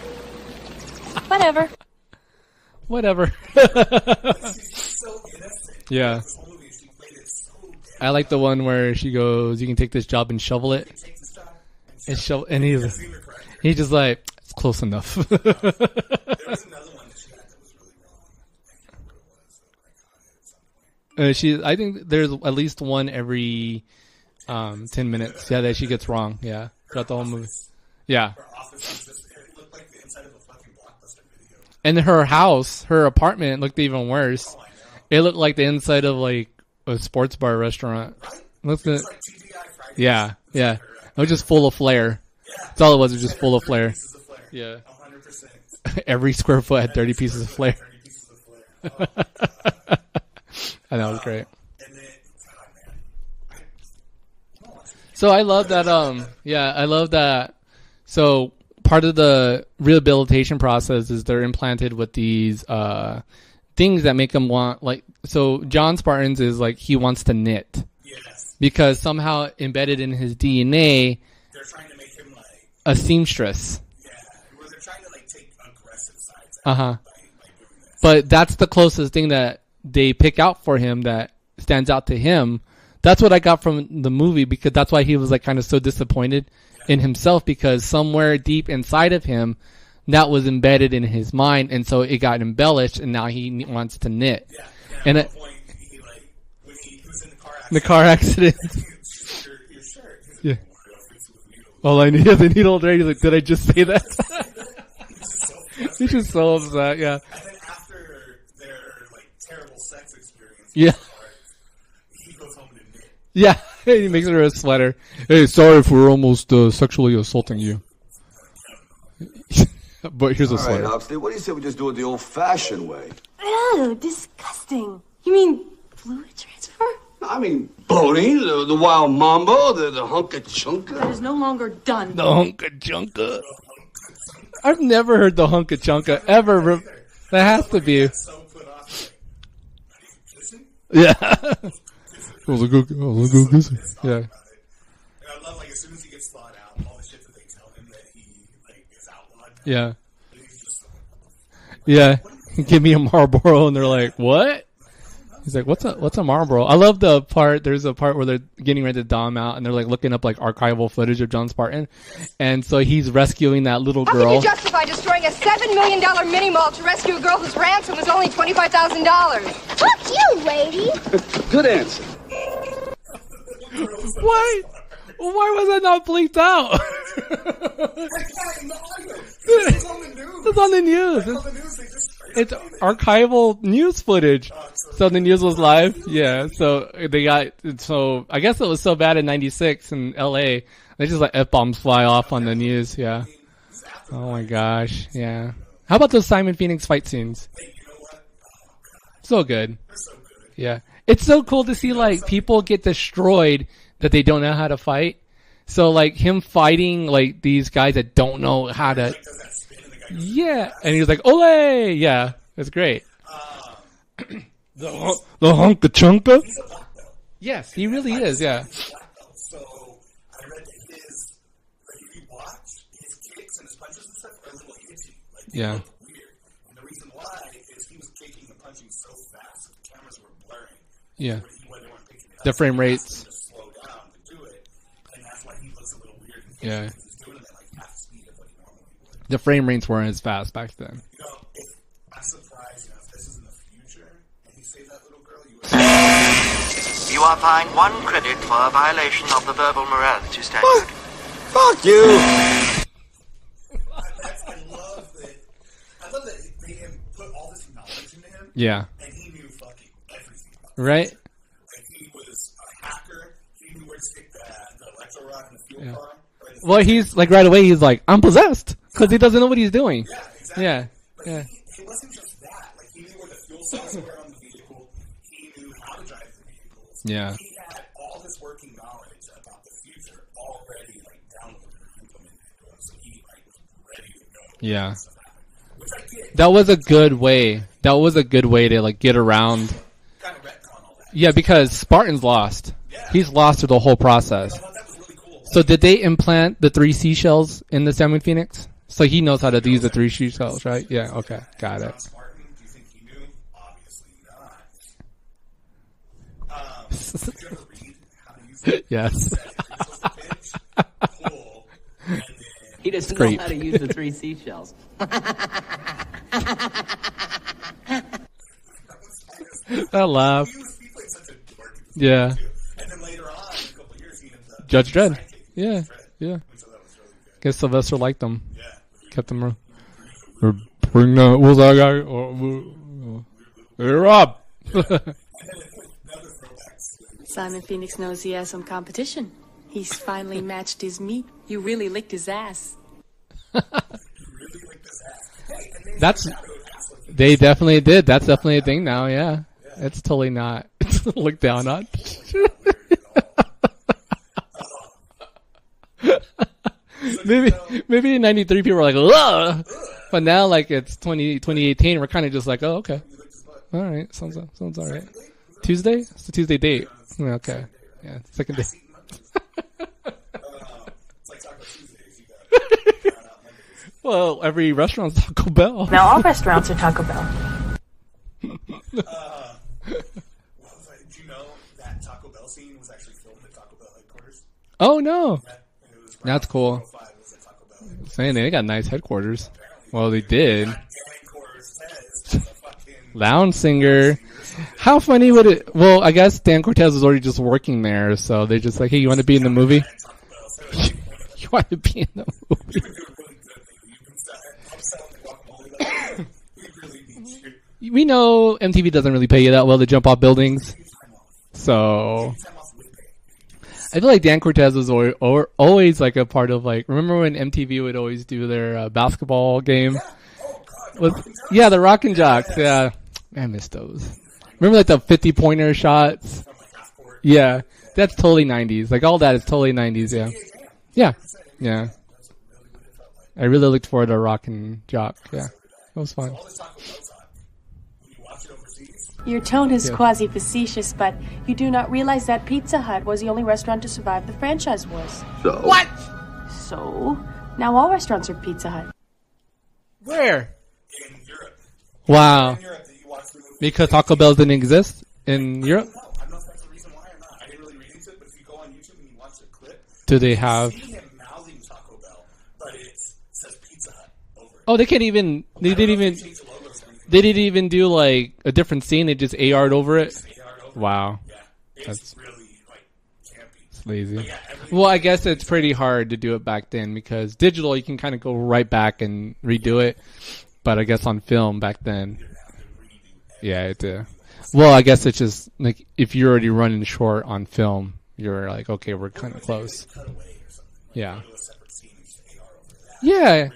Whatever. Whatever. She's so innocent. Yeah. This whole movie, she played it so damn. I like the one where she goes, "You can take this job and shovel it." Take this job and And shove shovel, it. and I've seen her correct her. he's just like, "It's close enough." There was another one that she had that was really wrong. I can't remember what it was. Though. I caught it at some point. I think there's at least one every 10 minutes. Yeah, that she gets wrong. Yeah, throughout the whole movie. Yeah, Her office was just, it looked like the inside of a fucking Blockbuster video. and her house, her apartment looked even worse. Oh, I know. It looked like the inside of like a sports bar restaurant. Right? Looked It was at, like TGI Fridays. yeah. It was just full of flair. Yeah. That's all it was. It was just full of flair. Pieces of flair. Yeah. 100%. Every square foot had 30 pieces of flair. 30 pieces of flair. Oh, God. And that was great. And then, God, man. I'm watching it. So I love that. I love that. So part of the rehabilitation process is they're implanted with these things that make them want like. So John Spartan's is like he wants to knit Yes. because somehow embedded in his DNA they're trying to make him like a seamstress. yeah, where they're trying to like take aggressive sides. Uh-huh. By doing this. But that's the closest thing that they pick out for him that stands out to him. That's what I got from the movie, because that's why he was like kind of so disappointed in himself, because somewhere deep inside of him that was embedded in his mind, and so it got embellished, and now he wants to knit. Yeah. And At it, one point, he like when he was in the car accident. your shirt. He's like, Yeah. "Mario fits with needles." All I need is a needle right. He's like, did I just say that? He's just so He's just so upset. Yeah. And then after their like terrible sex experience, Yeah. he goes home to knit. Yeah. He makes her a sweater. Hey, sorry for almost sexually assaulting you. But here's a All right, sweater. Huxley, what do you say we just do it the old-fashioned way? Ew, disgusting. You mean fluid transfer? I mean, boning, the wild mambo, the hunka That chunka. is no longer done. The hunka chunka. I've never heard the hunka chunka ever. That has to be. So put off, like, not even kissing. Yeah. Let's go kiss her. Yeah. And I love like as soon as he gets thawed out, all the shit that they tell him that he like is outlawed. Yeah. And he's just Yeah. Give me a Marlboro, and they're like, what? He's like, what's a Marlboro? I love the part. There's a part where they're getting ready to dom out, and they're like looking up like archival footage of John Spartan, and so he's rescuing that little How can girl. you justify destroying a $7 million mini mall to rescue a girl whose ransom was only $25,000? Fuck you, lady. Good answer. Why? Why was that not bleeped out? it's on the news. It's on the news. On the news, they just It's archival news footage. So the news was live. Yeah. So they got. So I guess it was so bad in '96 in LA. They just let F-bombs fly off on the news. Yeah. Oh my gosh. Yeah. How about those Simon Phoenix fight scenes? you know what? So good. They're so good. Yeah. It's so cool to see like people get destroyed that they don't know how to fight. So like him fighting like these guys that don't know how to. Like does that spin and the guy goes, Yeah. And he was like, "Ole!" Yeah. It's great. The hunka chunka. he's a black belt. Yes, he really is. Yeah. He's a black belt. So I read that his like if you watch his kicks and his punches and stuff are a little itchy. Like they Yeah. look weird. And the reason why is he was kicking and punching so fast that the cameras were blurring. Yeah. When they weren't picking it up. The frame So they rates. asked him to slow down to do it, and that's why he looks a little weird. Yeah. He's doing it at like half speed of what he normally would. The frame rates weren't as fast back then. You know, I'm surprised, you know, if this is in the future and he saved that little girl, you would You are fined 1 credit for a violation of the verbal morality standard. Fuck you. I love that they put all this knowledge into him, Yeah. and he knew fucking everything about it. Right? Like, he was a hacker, he knew where to stick the electro rod in the fuel Yeah. car. Right? Well, he's like right away. He's like, "I'm possessed," because he doesn't know what he's doing. Yeah, exactly. Yeah. But Yeah. it wasn't just that. Like, he knew where the fuel cells were on the vehicle, he knew how to drive the vehicles. Yeah. He had all this working knowledge about the future already, like, downloaded or implemented into him, so he, like, was ready to go. Yeah. Which I get. That was a good way. That was a good way to like get around. Kind of retcon all that. Yeah, because Spartan's lost. He's lost through the whole process. I thought that was really cool. So did they implant the 3 seashells in the Simon Phoenix? So he knows how to use the 3 seashells, right? Yeah. Okay. Got it. Spartan, do you think he knew? Obviously not. Did you ever read how to use it? Yes. You're supposed to pitch, pull, and then He doesn't great. know how to use the 3 seashells. I laugh. he played such a dork. Yeah. And then later on, in a couple of years, he ended up Judge Dredd. sidekick Yeah. Judge Dredd. Yeah. So that was really good. Guess Sylvester liked them. Yeah. Kept them. Bring that. What was that guy? Hey, Rob. Another throwbacks. Simon Phoenix knows he has some competition. He's finally matched his meat. You really licked his ass. Really like this ass. Hey, and then That's. Shadow ass like They definitely did. That's definitely a thing now. Yeah. It's totally not. Look down on. maybe in '93 people were like, ugh. But now like it's 2018. We're kind of just like, oh, okay. All right. Sounds all right. Tuesday? It's a Tuesday date. Okay. Yeah. Second day. it's like talking Well, every restaurant's Taco Bell. Now all restaurants are Taco Bell. Did you know that Taco Bell scene was actually filmed at Taco Bell headquarters? Oh no, It was that's cool. 405 was at Taco Bell headquarters. Saying they got nice headquarters. Well, they did. Lounge singer. How funny would it? Well, I guess Dan Cortez was already just working there, so they're just like, "Hey, you want to be in the movie? You want to be in the movie?" We know MTV doesn't really pay you that well to jump off buildings, so I feel like Dan Cortez was always like a part of like. Remember when MTV would always do their basketball game? Yeah, the Rockin' Jocks. Yeah, I missed those. Remember like the 50-pointer shots? Yeah, that's totally 90s. Like all that is totally 90s. Yeah. I really looked forward to Rockin' Jock. Yeah, it was fun. Your tone is quasi-facetious, but you do not realize that Pizza Hut was the only restaurant to survive the franchise wars. So? What? So, now all restaurants are Pizza Hut. Where? In Europe. Wow. In Europe, that you watch the movie. Because Taco Bell didn't exist in Europe? I don't know if that's the reason why or not. I didn't really read into it, but if you go on YouTube and you watch the clip, Do they you have... see him mouthing Taco Bell, but it says Pizza Hut over it. Oh, they can't even... They didn't even do like a different scene. They just AR'd over it. Wow. Yeah, That's really like campy. It's lazy. Yeah, Well, I guess it's pretty hard to do it back then because digital, you can kind of go right back and redo it. But I guess on film back then, yeah, it did. Well, I guess it's just like if you're already running short on film, you're like, okay, we're kind of close. Yeah. Yeah.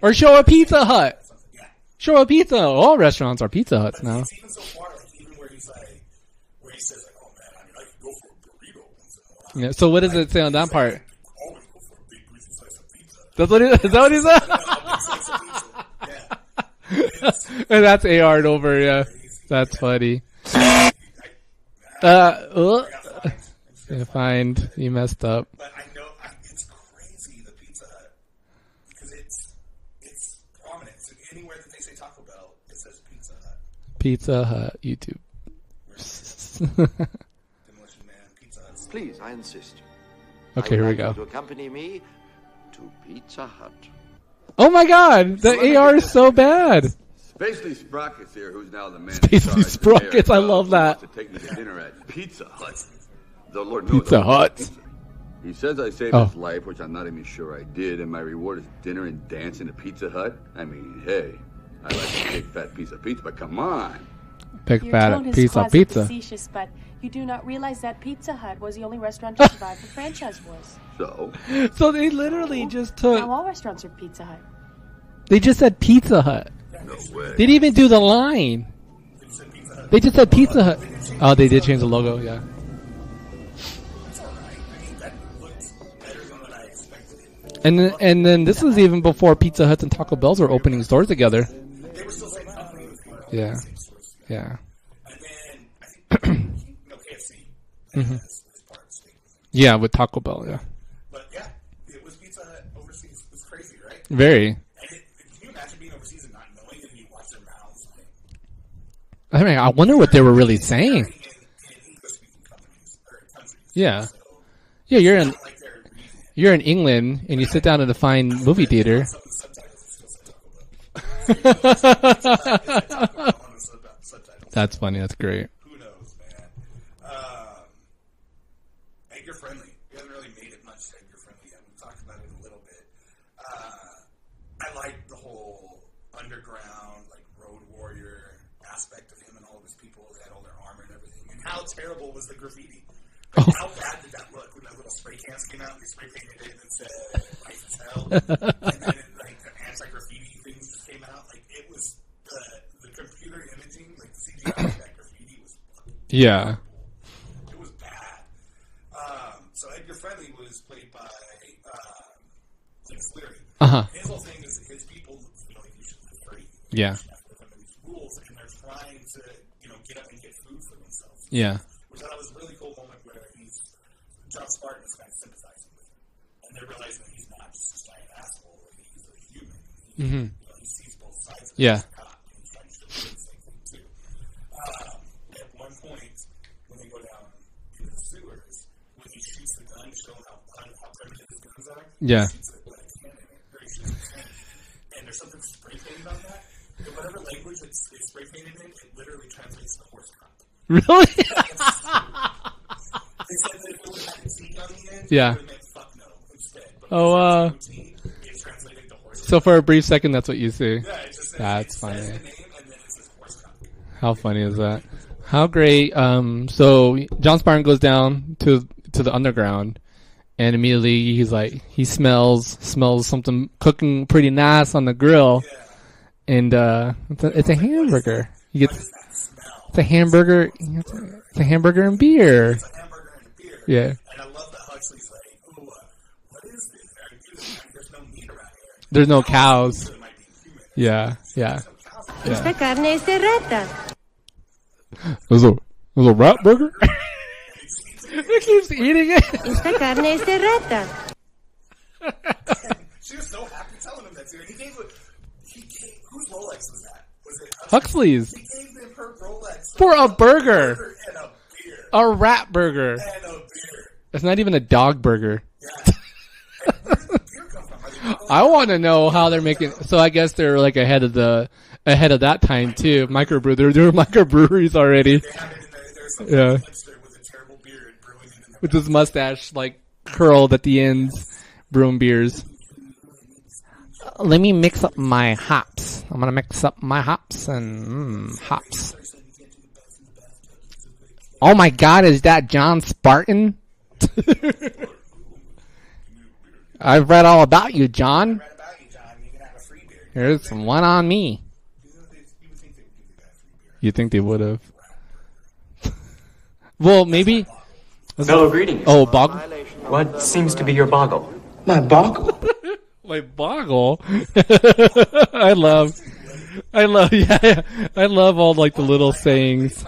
Or show a Pizza Hut. Show a pizza. All restaurants are Pizza Huts now. It's even so far, like even where he says, like, oh man, I mean, I can go for a burrito once in a while. Yeah. So what does it say on that part? Always go for a big greasy slice of pizza. That's what is that what he said? Yeah. And that's AR'd over, yeah. That's funny. You find you messed up. But I know it's crazy, the Pizza Hut, because it's prominent. So anywhere that they say Taco Bell, it says Pizza Hut. Pizza Hut YouTube. Demolition Man, Pizza Hut. Please, I insist. Okay, here we go. To accompany me to Pizza Hut. Oh my god! The AR is so bad! Spacely Sprockets here, who's now the man. Spacely Sprockets, I love that. To take me to dinner at Pizza Hut. The Lord knows Pizza Hut. He says I saved his life, which I'm not even sure I did, and my reward is dinner and dancing at Pizza Hut. I mean, hey, I like a big fat piece of pizza, but come on. Big Your fat tone is piece of pizza. quasi-facetious, but you do not realize that Pizza Hut was the only restaurant to survive the franchise wars. So they literally just Now took... all restaurants are Pizza Hut. They just said Pizza Hut. No way. They didn't even do the line. They just said Pizza Hut. Oh, they did change the logo, yeah. And then this was even before Pizza Huts and Taco Bells were opening stores together. Yeah. Yeah. Yeah, with Taco Bell, yeah. But yeah, it was Pizza Hut overseas. It was crazy, right? Very. And can you imagine being overseas and not knowing and you watch their mouths? I mean, I wonder what they were really saying. In English-speaking countries. Yeah. Yeah, you're in England and you sit down at a fine movie theater. That's funny. That's great. Who knows, man? Edgar Friendly. We haven't really made it much to Edgar Friendly yet. We've talked about it a little bit. I like the whole underground, like road warrior aspect of him and all of his people. They had all their armor and everything. And how terrible was the graffiti? Like, how bad did that look when that little spray cans came out and they spray painted it and said "Life is Hell"? And then the anti-graffiti things just came out. Like it was the computer imaging, like the CGI of that graffiti was. Yeah. It was bad. So Edgar Friendly was played by Lex Leary. His whole thing is his people feel like you should live free. Yeah. You have to live under these rules, and they're trying to get up and get food for themselves. Yeah. Which I thought was a really cool moment where John Spartan is kind of sympathizing with him. And they're realizing that he's not just this giant asshole. He's Mm-hmm. He sees both sides of Yeah. this cop, and he's trying to show the same thing too. At one point, when they go down into the sewers, when he shoots the gun, showing how primitive his guns are, Yeah. he shoots it with a cannon in it, or he shoots a cannon. And there's something spray painted on that. And whatever language it's spray painted in, it literally translates to horse cop. Really? They said that if it would have a T on the end, Yeah. it would have meant fuck no instead. But Oh, it's translated to horse So for a brief second, that's what you see. Yeah, it just says, That's it funny. says the name and then it says horse cop. How funny is that? How great. So John Spartan goes down to the underground, and immediately he's like, he smells something cooking pretty nice on the grill, and it's a hamburger. He gets it's a hamburger. It's a hamburger and beer. It's a hamburger and a beer. Yeah. And I love that Huxley's like, oh, what is this? There's no meat around here. There's no cows. So it might be human. Yeah. Esta carne es de rata. There's a rat burger. He keeps eating it. Esta carne es de rata. She was so happy telling him that too. And he gave whose Rolex was that? Was it Huxley's He gave them her Rolex for a burger, and a beer. a rat burger. And a beer. It's not even a dog burger. Yeah. And where does the beer come from? Are they I want to know how they're making. So I guess they're like ahead of that time too. They're microbreweries already. They have it in there. There's some Yeah. hipster with a terrible beard brewing it in their With his mustache like curled at the ends, brewing beers. Let me mix up my hops. I'm gonna mix up my hops and hops. Oh my God, is that John Spartan? I've read all about you, John. Right about you, John. You can have a free beer. Here's one on me. You would think they would give the guy a free beer. You think they would have? Well, maybe. Fellow greetings. Oh, boggle. What seems to be your boggle? My boggle. I love. Yeah. I love all like the little sayings.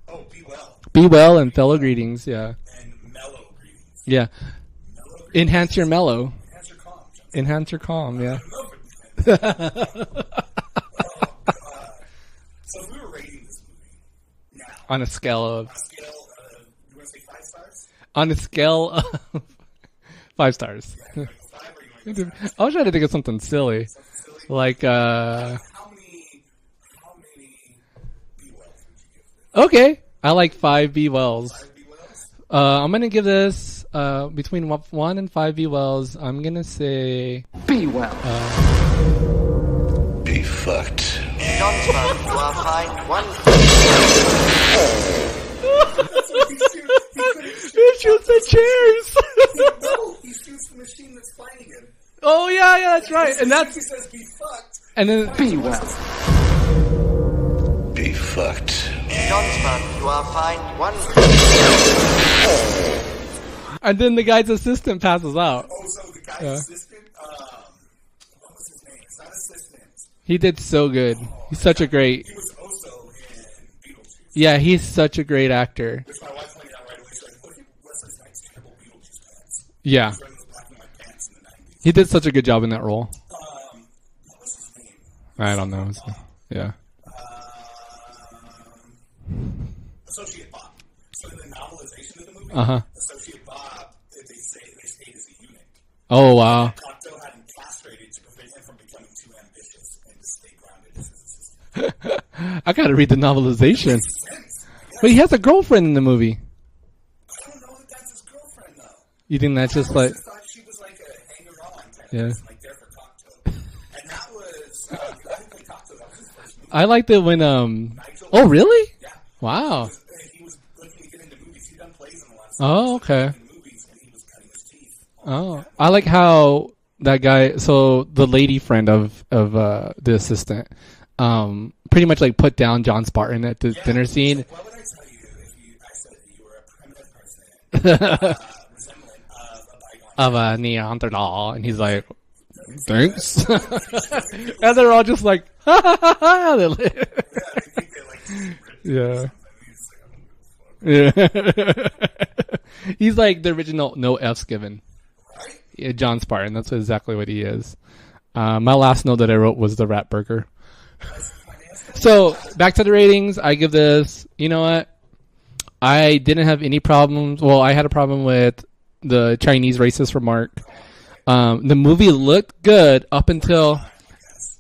Oh, be well. Be well and fellow greetings. Yeah. And mellow greetings. Yeah. Enhance your mellow. Enhance your calm. Enhance your calm. Yeah. So if we were rating this movie now, On a scale of. you want to say 5 stars? On a scale of 5 stars. Five, or you want to go I was trying to think of something silly. Like, How many B-Wells would you give this? okay. I like 5 B Wells. 5 B-Wells? I'm gonna give this, between 1 and 5 B Wells. I'm gonna say, Be well. Be fucked. Johnston, you are fined one. he shoots the chairs! No, he shoots the machine that's fighting him. Oh yeah, that's right. And He that's, says be fucked. and then, Be well. Be fucked. Johnston, you are fined one. and then the guy's assistant passes out. Oh, so the guy's Yeah. assistant, what was his name? It's not assistant. He did so good. He's such a great, He was also in Beetlejuice. yeah, he's such a great actor. Which my wife pointed out right away. She's like, look at Wesley Snipes' terrible Beetlejuice pants. Yeah. He's wearing those black and white pants in the 90s. He did such a good job in that role. What was his name? I don't know. Yeah. Associate Bob. So in the novelization of the movie, Uh-huh. Associate Bob, they stayed as a eunuch. Oh, wow. Cocteau had him castrated to prevent him from becoming too ambitious and to stay grounded as his assistant. I gotta read the novelization. Makes sense. But he has a girlfriend in the movie. I don't know that that's his girlfriend, though. You think that's just like, I thought she was like a hanger-on type Yeah. person, like there for Cocteau. And that was, I didn't play Cocteau, that was his first movie. I liked it when, oh, really? Yeah. Wow. He was looking to get into movies. He'd done plays in the last Oh, okay. movies, and he was cutting his teeth. Oh, I like how that guy, so the lady friend of the assistant, pretty much like put down John Spartan at the dinner scene. What would I tell you if I said that you were a primitive person, resembling of a bygone? Of a Neanderthal, and he's like, thanks. And they're all just like, ha ha ha ha. Yeah, I think they like to Yeah. He's like, Yeah. He's like the original no F's given. right? Yeah, John Spartan. That's exactly what he is. My last note that I wrote was the rat burger. So back to the ratings. I give this. You know what? I didn't have any problems. Well, I had a problem with the Chinese racist remark. The movie looked good up until,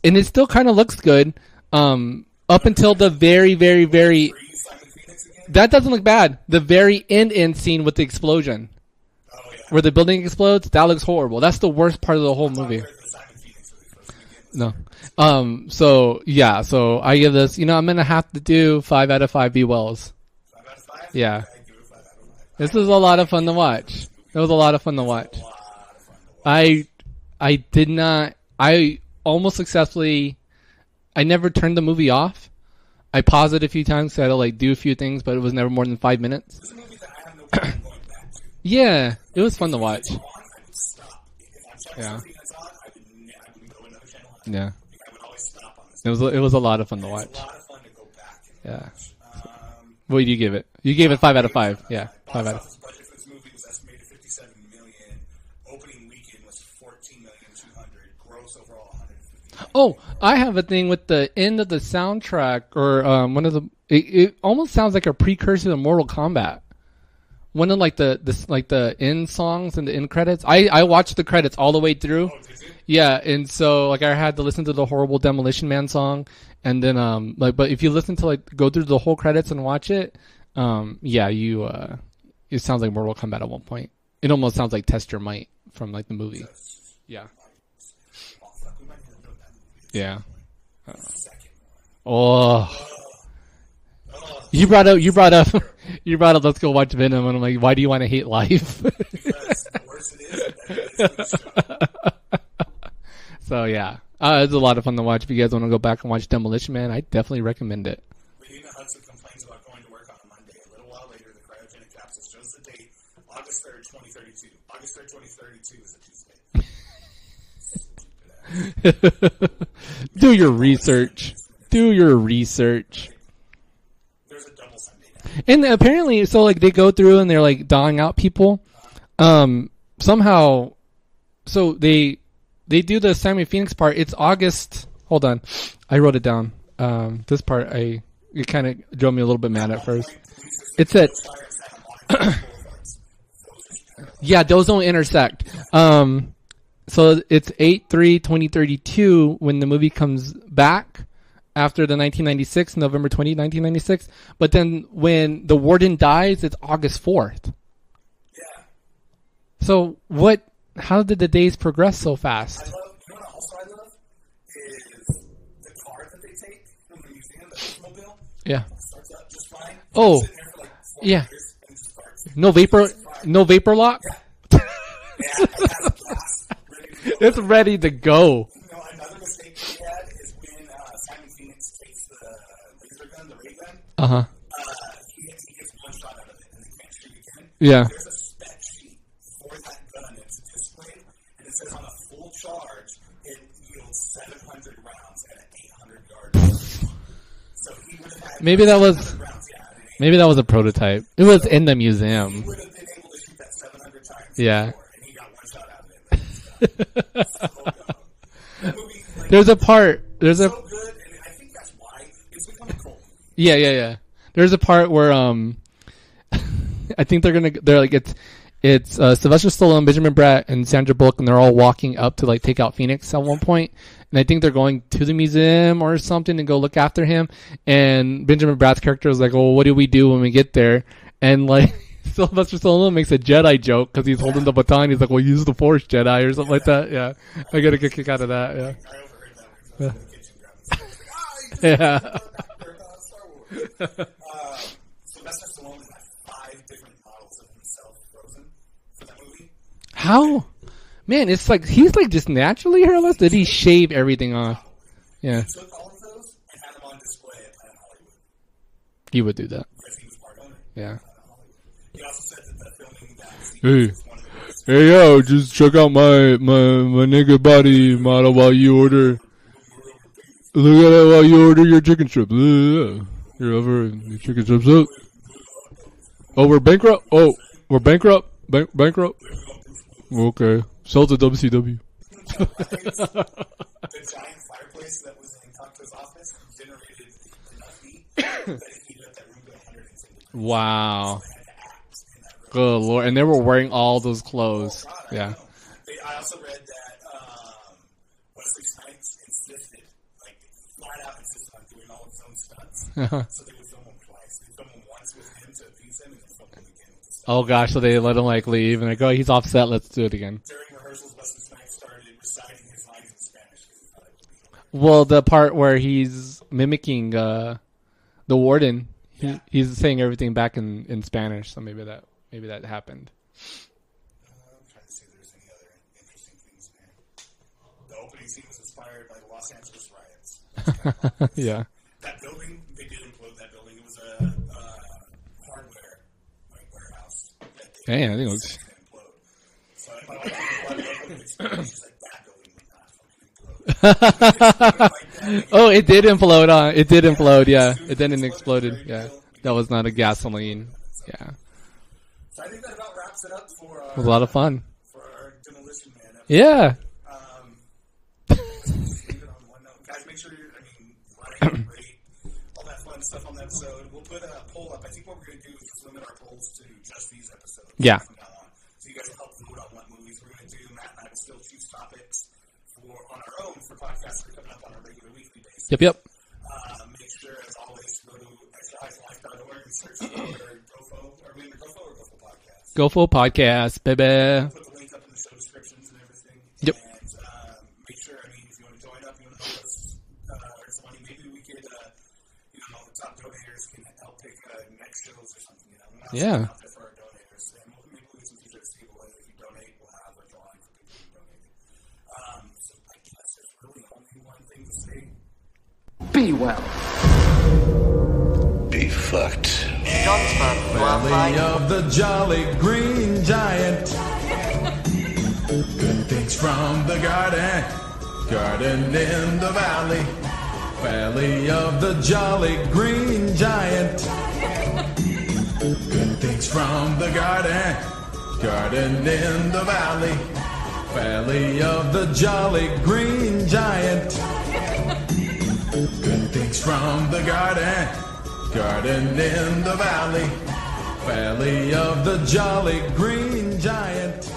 and it still kind of looks good up until the very, very, very. That doesn't look bad. The very end scene with the explosion, where the building explodes, that looks horrible. That's the worst part of the whole movie. No. So yeah. So I give this. You know, I'm gonna have to do 5 out of 5 B Wells. 5 out of 5. Yeah. I give it 5 out of 5. This was a lot of fun to watch. It was a lot of fun to watch. I did not. I almost successfully. I never turned the movie off. I paused it a few times so I had to like do a few things, but it was never more than 5 minutes. This is a movie that I have no problem going back to. Yeah, it was fun to watch. If I would stop. If I'm checking something that's on, I wouldn't go another channel. Yeah. I would always stop on this. It was a lot of fun to watch. It's a lot of fun to go back and Yeah. watch. What did you give it? You gave it 5 out of 5. Yeah, 5 out of 5. Box office budget for this movie was estimated $57 million. Opening weekend was $14,200,000. Gross overall $150 million. Oh, I have a thing with the end of the soundtrack, or one of the. It almost sounds like a precursor to Mortal Kombat. One of like the end songs and the end credits. I watched the credits all the way through. Oh, did you? Yeah, and so like I had to listen to the horrible Demolition Man song, and then but if you listen to like go through the whole credits and watch it, yeah, it sounds like Mortal Kombat at one point. It almost sounds like Test Your Might from like the movie. Yeah. Yeah. Oh. You brought up let's go watch Venom, and I'm like, why do you want to hate life? Because the worse it is. So yeah, it's a lot of fun to watch. If you guys want to go back and watch Demolition Man, I definitely recommend it. Regina Hudson complains about going to work on a Monday. A little while later, the cryogenic capsule shows the date, August 3rd, 2032. August 3rd, 2032 is a Tuesday. Do your research. Do your research. There's a double Sunday now. And apparently, so like they go through and they're like dying out people. Somehow, so they do the Simon Phoenix part. It's August. Hold on, I wrote it down. This part, it kind of drove me a little bit mad at first. It's at. Yeah, those don't intersect. So it's 8/3/2032 when the movie comes back after the 1996, November 20, 1996. But then when the warden dies, it's August 4th. Yeah. So what? How did the days progress so fast? You know what also I love is the car that they take from the museum, the Oldsmobile. Yeah. Starts out just fine. Oh. It's sitting there for like 4 Yeah. years and just starts. No vapor lock. Yeah. It has a blast. It's ready to go. You know, another mistake he had is when Simon Phoenix takes the laser gun, the ray gun. He gets one shot out of it and they can't shoot again. Yeah. There's a spec sheet for that gun. It's displayed, and it says on a full charge, it yields 700 rounds at an 800-yard range. So he would have had Maybe that was. 700 rounds, yeah, at an Maybe that was a prototype. It was in the museum. He would have been able to shoot that 700 times. Yeah. Before, and he got one shot out of it. That movie, like, There's a part. There's a. so good, and I think that's why it's become a cult. Yeah. There's a part where I think they're like it's Sylvester Stallone, Benjamin Bratt, and Sandra Bullock, and they're all walking up to like take out Phoenix at one point, and I think they're going to the museum or something to go look after him, and Benjamin Bratt's character is like, "Well, what do we do when we get there?" And like Sylvester Stallone makes a Jedi joke because he's holding the baton. He's like, "Well, use the Force, Jedi," or something like that. Yeah, I get a good kick out of that. Yeah. I overheard that when I was in the kitchen grabbing Yeah. Star Wars. Sylvester Stallone had 5 different models of himself frozen for that movie. How? Man, it's like he's like just naturally hairless. Did he shave everything off? Yeah, He took all of those and had them on display at Planet Hollywood he would do that. because he was part owner. Yeah. He also said that the filming that scene Hey. was one of the greatest. Hey yo, just check out my nigga body model while you order. Look at it while you order your chicken strips. You're over your chicken strips up. Oh, we're bankrupt. Oh, we're bankrupt. Bankrupt. Okay, sell to WCW. The giant fireplace that was in Taco's office generated enough heat that it heated up that room to 150 degrees. Wow. So they had to act in that room. Good Lord. And they were wearing all those clothes. Oh, God, Yeah. I also read that Wesley Snipes insisted, like, flat out insisted on doing all of his own stunts. So they would film him twice. They'd film him once with him to appease him, and then film him again with the stunt. Oh gosh, so they let him like leave and like, oh, he's off set, let's do it again. During rehearsals, Wesley Snipes started reciting his lines in Spanish because he thought it would be hilarious. Well, the part where he's mimicking the warden, he's saying everything back in Spanish, so maybe that happened. I'm trying to see if there's any other interesting things there. The opening scene was inspired by the Los Angeles riots. Yeah. That building, they did implode that building. It was a hardware warehouse. Dang, I think it was. Implode. So my wife she's like, that building would not fucking implode. Oh, it did implode. It did implode. Yeah, it didn't exploded. Yeah, that was not a gasoline. Yeah, So I think that about wraps it up for it was a lot of fun. for our Demolition Man episode. Yeah. Guys, make sure you're, like, rate, all that fun stuff on the episode. We'll put a poll up. I think what we're going to do is just limit our polls to just these episodes. Yeah. From now on. So you guys will help vote on what movies we're going to do. Matt and I will still choose topics on our own for podcasts that are coming up on a regular weekly basis. Yep. Make sure, as always, to go to extrahighlife.org and search for GOFO. Are we in the GOFO or GOFO podcast? GOFO podcast, baby. Put the link up in the show descriptions and everything. Yep. And make sure, if you want to join up, you want to help us earn some money, maybe we could, the top donators can help pick next shows or something. Yeah. Out there for our donators. And maybe we'll get some t-shirts to people. If you donate, we'll have a drawing for people who donated. So I guess there's really only one thing to say. Be well. Be fucked. Johnston, you are fine. Of the Jolly Green Giant. Good things from the garden in the valley. Valley of the Jolly Green Giant. Good things from the garden in the valley. Valley of the Jolly Green Giant. Good things from the garden in the valley. Valley of the Jolly Green Giant.